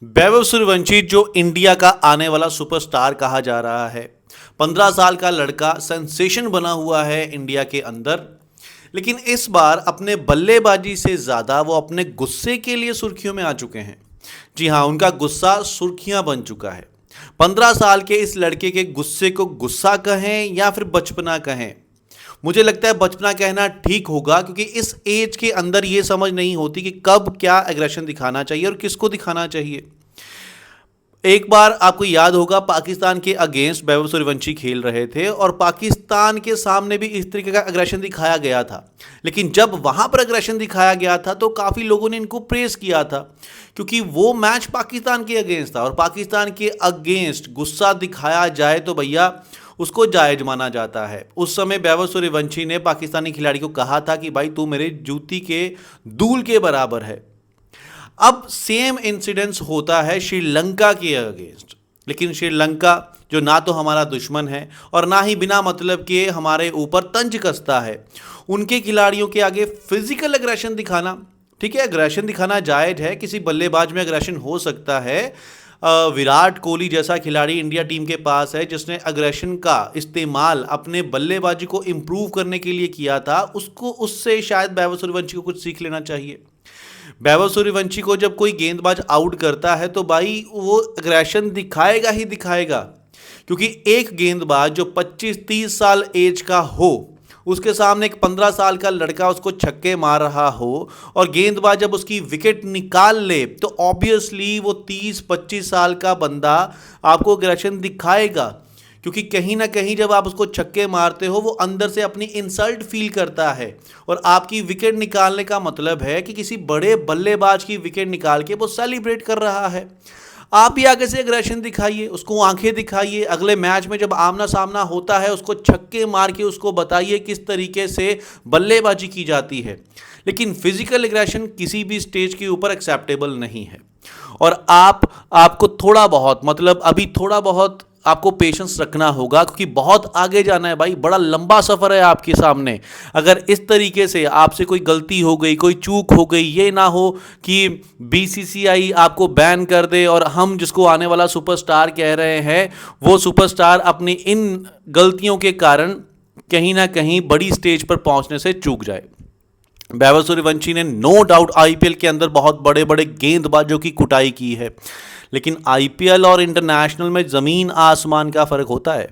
वैभव सूर्यवंशी जो इंडिया का आने वाला सुपरस्टार कहा जा रहा है। 15 साल का लड़का सेंसेशन बना हुआ है इंडिया के अंदर। लेकिन इस बार अपने बल्लेबाजी से ज़्यादा वो अपने गुस्से के लिए सुर्खियों में आ चुके हैं। जी हाँ, उनका गुस्सा सुर्खियां बन चुका है। 15 साल के इस लड़के के गुस्से को गुस्सा कहें या फिर बचपना कहें, मुझे लगता है बचपना कहना ठीक होगा, क्योंकि इस एज के अंदर ये समझ नहीं होती कि कब क्या एग्रेशन दिखाना चाहिए और किसको दिखाना चाहिए। एक बार आपको याद होगा, पाकिस्तान के अगेंस्ट वैभव सूर्यवंशी खेल रहे थे और पाकिस्तान के सामने भी इस तरीके का एग्रेशन दिखाया गया था। लेकिन जब वहां पर एग्रेशन दिखाया गया था तो काफ़ी लोगों ने इनको प्रेस किया था, क्योंकि वो मैच पाकिस्तान के अगेंस्ट था और पाकिस्तान के अगेंस्ट गुस्सा दिखाया जाए तो भैया उसको जायज माना जाता है। उस समय वैभव सूर्यवंशी ने पाकिस्तानी खिलाड़ी को कहा था कि भाई तू मेरे जूती के दूल के बराबर है। अब सेम इंसिडेंस होता है श्रीलंका के अगेंस्ट, लेकिन श्रीलंका जो ना तो हमारा दुश्मन है और ना ही बिना मतलब के हमारे ऊपर तंज कसता है, उनके खिलाड़ियों के आगे फिजिकल एग्रेशन दिखाना, ठीक है, एग्रेशन दिखाना जायज है। किसी बल्लेबाज में एग्रेशन हो सकता है। विराट कोहली जैसा खिलाड़ी इंडिया टीम के पास है जिसने एग्रेशन का इस्तेमाल अपने बल्लेबाजी को इम्प्रूव करने के लिए किया था। उससे शायद वैभव सूर्यवंशी को कुछ सीख लेना चाहिए। वैभव सूर्यवंशी को जब कोई गेंदबाज आउट करता है तो भाई वो एग्रेशन दिखाएगा ही दिखाएगा, क्योंकि एक गेंदबाज जो 25-30 साल एज का हो, उसके सामने एक 15 साल का लड़का उसको छक्के मार रहा हो और गेंदबाज जब उसकी विकेट निकाल ले तो ऑब्वियसली वो 30-25 साल का बंदा आपको एग्रेशन दिखाएगा, क्योंकि कहीं ना कहीं जब आप उसको छक्के मारते हो वो अंदर से अपनी इंसल्ट फील करता है और आपकी विकेट निकालने का मतलब है कि किसी बड़े बल्लेबाज की विकेट निकाल के वो सेलिब्रेट कर रहा है। आप भी आगे से एग्रेशन दिखाइए, उसको आंखें दिखाइए। अगले मैच में जब आमना सामना होता है उसको छक्के मार के उसको बताइए किस तरीके से बल्लेबाजी की जाती है। लेकिन फिजिकल एग्रेशन किसी भी स्टेज के ऊपर एक्सेप्टेबल नहीं है। और आपको थोड़ा बहुत मतलब अभी थोड़ा बहुत आपको पेशेंस रखना होगा, क्योंकि बहुत आगे जाना है भाई, बड़ा लंबा सफ़र है आपके सामने। अगर इस तरीके से आपसे कोई गलती हो गई, कोई चूक हो गई, ये ना हो कि बीसीसीआई आपको बैन कर दे और हम जिसको आने वाला सुपरस्टार कह रहे हैं वो सुपरस्टार अपनी इन गलतियों के कारण कहीं ना कहीं बड़ी स्टेज पर पहुंचने से चूक जाए। वैभव सूर्यवंशी ने नो डाउट आईपीएल के अंदर बहुत बड़े बड़े गेंदबाजों की कुटाई की है, लेकिन आईपीएल और इंटरनेशनल में ज़मीन आसमान का फ़र्क होता है।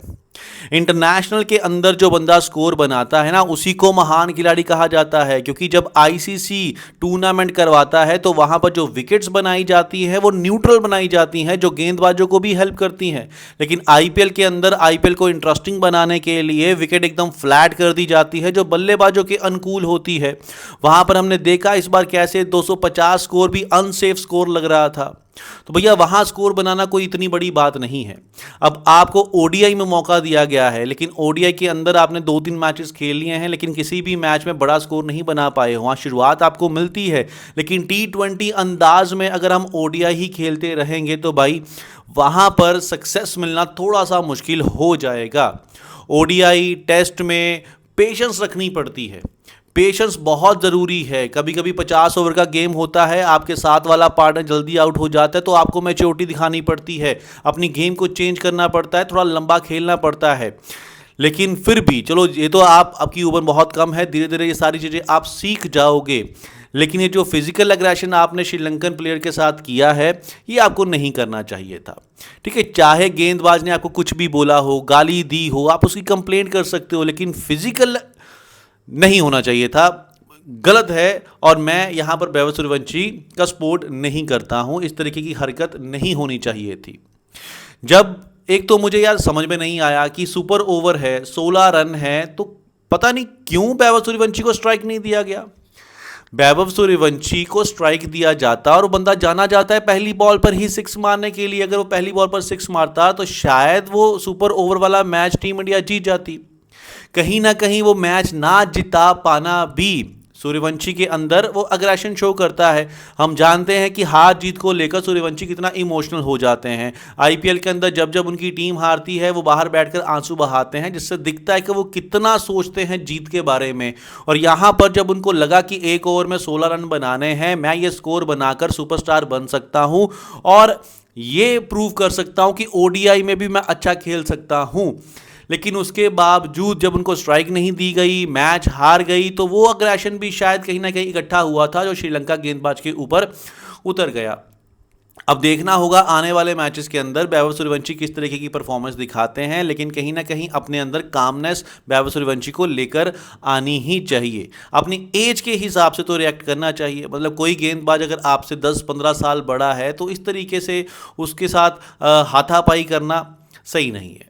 इंटरनेशनल के अंदर जो बंदा स्कोर बनाता है ना, उसी को महान खिलाड़ी कहा जाता है, क्योंकि जब आईसीसी टूर्नामेंट करवाता है तो वहां पर जो विकेट्स बनाई जाती हैं वो न्यूट्रल बनाई जाती हैं, जो गेंदबाजों को भी हेल्प करती हैं। लेकिन आईपीएल के अंदर आईपीएल को इंटरेस्टिंग बनाने के लिए विकेट एकदम फ्लैट कर दी जाती है, जो बल्लेबाजों के अनुकूल होती है। वहां पर हमने देखा इस बार कैसे 250 स्कोर भी अनसेफ स्कोर लग रहा था। तो भैया वहां स्कोर बनाना कोई इतनी बड़ी बात नहीं है। अब आपको ओडीआई में मौका दिया गया है, लेकिन ओडीआई के अंदर आपने 2-3 मैचेस खेल लिए हैं, लेकिन किसी भी मैच में बड़ा स्कोर नहीं बना पाए। वहां शुरुआत आपको मिलती है, लेकिन टी20 अंदाज में अगर हम ओडीआई ही खेलते रहेंगे तो भाई वहां पर सक्सेस मिलना थोड़ा सा मुश्किल हो जाएगा। ओडीआई टेस्ट में पेशेंस रखनी पड़ती है, पेशेंस बहुत ज़रूरी है। कभी कभी 50 ओवर का गेम होता है, आपके साथ वाला पार्टनर जल्दी आउट हो जाता है तो आपको मैच्योरिटी दिखानी पड़ती है, अपनी गेम को चेंज करना पड़ता है, थोड़ा लंबा खेलना पड़ता है। लेकिन फिर भी चलो, ये तो आपकी उम्र बहुत कम है, धीरे धीरे ये सारी चीज़ें आप सीख जाओगे। लेकिन ये जो फिजिकल एग्रेशन आपने श्रीलंकन प्लेयर के साथ किया है ये आपको नहीं करना चाहिए था, ठीक है। चाहे गेंदबाज ने आपको कुछ भी बोला हो, गाली दी हो, आप उसकी कंप्लेंट कर सकते हो, लेकिन फिजिकल नहीं होना चाहिए था। गलत है। और मैं यहां पर वैभव सूर्यवंशी का सपोर्ट नहीं करता हूं। इस तरीके की हरकत नहीं होनी चाहिए थी। जब एक तो मुझे यार समझ में नहीं आया कि सुपर ओवर है, 16 रन है, तो पता नहीं क्यों वैभव सूर्यवंशी को स्ट्राइक नहीं दिया गया। वैभव सूर्यवंशी को स्ट्राइक दिया जाता और बंदा जाना जाता है पहली बॉल पर ही 6 मारने के लिए। अगर वो पहली बॉल पर 6 मारता तो शायद वो सुपर ओवर वाला मैच टीम इंडिया जीत जाती। कहीं ना कहीं वो मैच ना जिता पाना भी सूर्यवंशी के अंदर वो अग्रेशन शो करता है। हम जानते हैं कि हार जीत को लेकर सूर्यवंशी कितना इमोशनल हो जाते हैं। आईपीएल के अंदर जब जब उनकी टीम हारती है वो बाहर बैठकर आंसू बहाते हैं, जिससे दिखता है कि वो कितना सोचते हैं जीत के बारे में। और यहाँ पर जब उनको लगा कि एक ओवर में 16 रन बनाने हैं, मैं ये स्कोर बनाकर सुपरस्टार बन सकता हूं और ये प्रूव कर सकता हूं कि ओडीआई में भी मैं अच्छा खेल सकता हूं, लेकिन उसके बावजूद जब उनको स्ट्राइक नहीं दी गई, मैच हार गई, तो वो अग्रेशन भी शायद कहीं ना कहीं इकट्ठा हुआ था जो श्रीलंका गेंदबाज के ऊपर उतर गया। अब देखना होगा आने वाले मैचेस के अंदर वैभव सूर्यवंशी किस तरीके की परफॉर्मेंस दिखाते हैं, लेकिन कहीं ना कहीं अपने अंदर कामनेस वैभव सूर्यवंशी को लेकर आनी ही चाहिए। अपनी एज के हिसाब से तो रिएक्ट करना चाहिए। मतलब कोई गेंदबाज अगर आपसे 10-15 साल बड़ा है तो इस तरीके से उसके साथ हाथापाई करना सही नहीं है।